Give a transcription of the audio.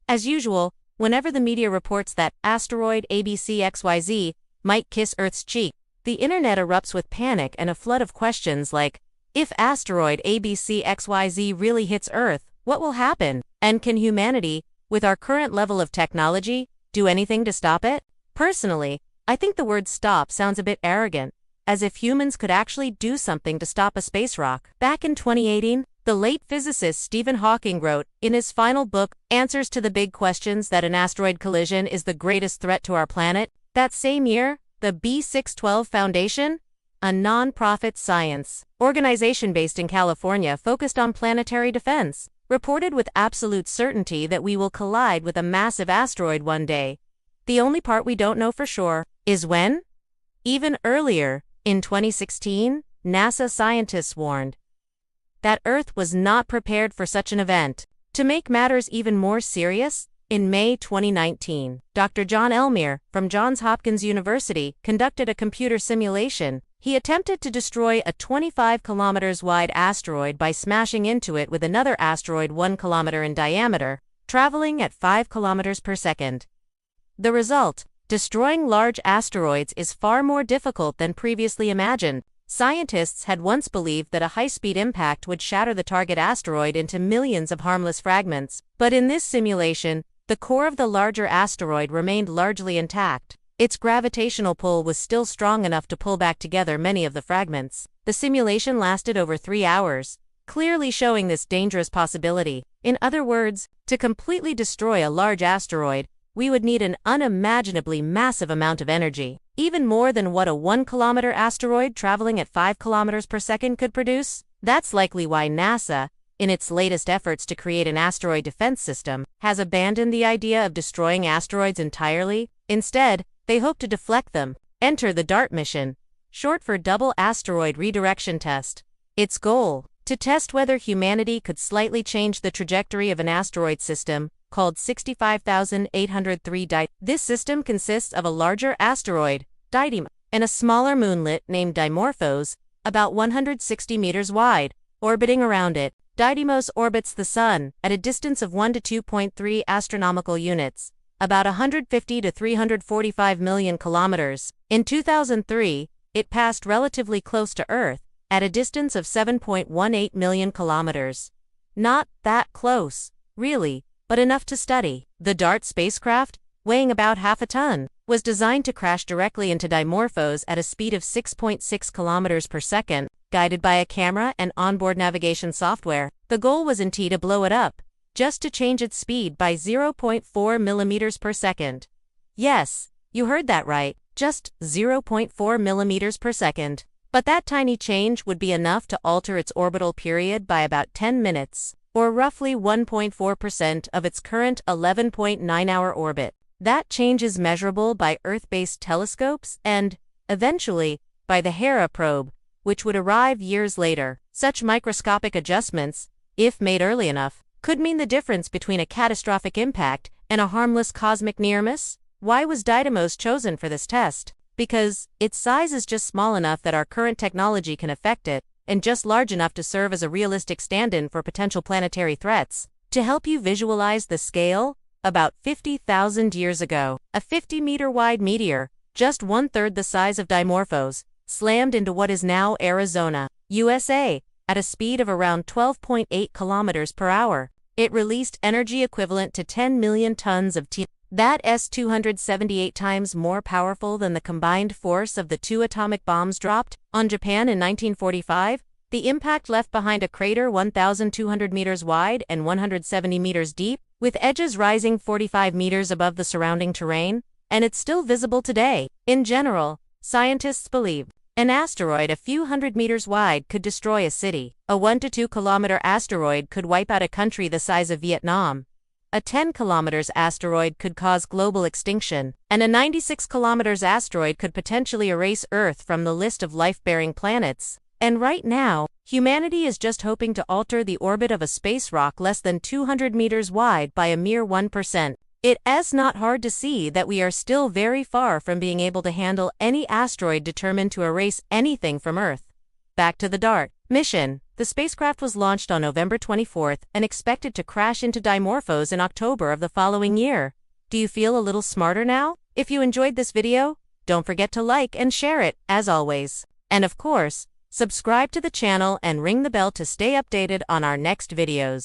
As usual, whenever the media reports that asteroid ABCXYZ might kiss Earth's cheek, the internet erupts with panic and a flood of questions like, if asteroid ABCXYZ really hits Earth, what will happen? And can humanity, with our current level of technology, do anything to stop it? Personally, I think the word stop sounds a bit arrogant, as if humans could actually do something to stop a space rock. Back in 2018, the late physicist Stephen Hawking wrote, in his final book, Answers to the Big Questions, that an asteroid collision is the greatest threat to our planet. That same year, the B612 Foundation, a non-profit science organization based in California focused on planetary defense, reported with absolute certainty that we will collide with a massive asteroid one day. The only part we don't know for sure is when. Even earlier, in 2016, NASA scientists warned that Earth was not prepared for such an event. To make matters even more serious, in May 2019, Dr. John Elmere from Johns Hopkins University conducted a computer simulation. He attempted to destroy a 25 kilometers wide asteroid by smashing into it with another asteroid 1 kilometer in diameter, traveling at 5 kilometers per second. The result: destroying large asteroids is far more difficult than previously imagined. Scientists had once believed that a high-speed impact would shatter the target asteroid into millions of harmless fragments, but in this simulation, the core of the larger asteroid remained largely intact. Its gravitational pull was still strong enough to pull back together many of the fragments. The simulation lasted over 3 hours, clearly showing this dangerous possibility. In other words, to completely destroy a large asteroid, we would need an unimaginably massive amount of energy, even more than what a 1 kilometer asteroid traveling at 5 kilometers per second could produce. That's likely why NASA, in its latest efforts to create an asteroid defense system, has abandoned the idea of destroying asteroids entirely. Instead, they hope to deflect them. Enter the DART mission, short for Double Asteroid Redirection Test. Its goal: to test whether humanity could slightly change the trajectory of an asteroid system called 65803 Didymos. This system consists of a larger asteroid, Didymos, and a smaller moonlet named Dimorphos, about 160 meters wide, orbiting around it. Didymos orbits the Sun at a distance of 1 to 2.3 astronomical units, about 150 to 345 million kilometers. In 2003, it passed relatively close to Earth, at a distance of 7.18 million kilometers. Not that close, really, but enough to study. The DART spacecraft, weighing about half a ton, was designed to crash directly into Dimorphos at a speed of 6.6 kilometers per second, guided by a camera and onboard navigation software. The goal was indeed to blow it up, just to change its speed by 0.4 millimeters per second. Yes, you heard that right, just 0.4 millimeters per second. But that tiny change would be enough to alter its orbital period by about 10 minutes, or roughly 1.4% of its current 11.9-hour orbit. That change is measurable by Earth-based telescopes and, eventually, by the Hera probe, which would arrive years later. Such microscopic adjustments, if made early enough, could mean the difference between a catastrophic impact and a harmless cosmic near-miss. Why was Didymos chosen for this test? Because its size is just small enough that our current technology can affect it, and just large enough to serve as a realistic stand-in for potential planetary threats. To help you visualize the scale, about 50,000 years ago, a 50-meter-wide meteor, just one-third the size of Dimorphos, slammed into what is now Arizona, USA, at a speed of around 12.8 kilometers per hour. It released energy equivalent to 10 million tons of That's 278 times more powerful than the combined force of the 2 atomic bombs dropped on Japan in 1945. The impact left behind a crater 1,200 meters wide and 170 meters deep, with edges rising 45 meters above the surrounding terrain, and it's still visible today. In general, scientists believe an asteroid a few hundred meters wide could destroy a city. A 1 to 2 kilometer asteroid could wipe out a country the size of Vietnam. A 10 kilometers asteroid could cause global extinction, and a 96 kilometers asteroid could potentially erase Earth from the list of life-bearing planets. And right now, humanity is just hoping to alter the orbit of a space rock less than 200 meters wide by a mere 1%. It is not hard to see that we are still very far from being able to handle any asteroid determined to erase anything from Earth. Back to the DART. Mission: the spacecraft was launched on November 24th and expected to crash into Dimorphos in October of the following year. Do you feel a little smarter now? If you enjoyed this video, don't forget to like and share it, as always. And of course, subscribe to the channel and ring the bell to stay updated on our next videos.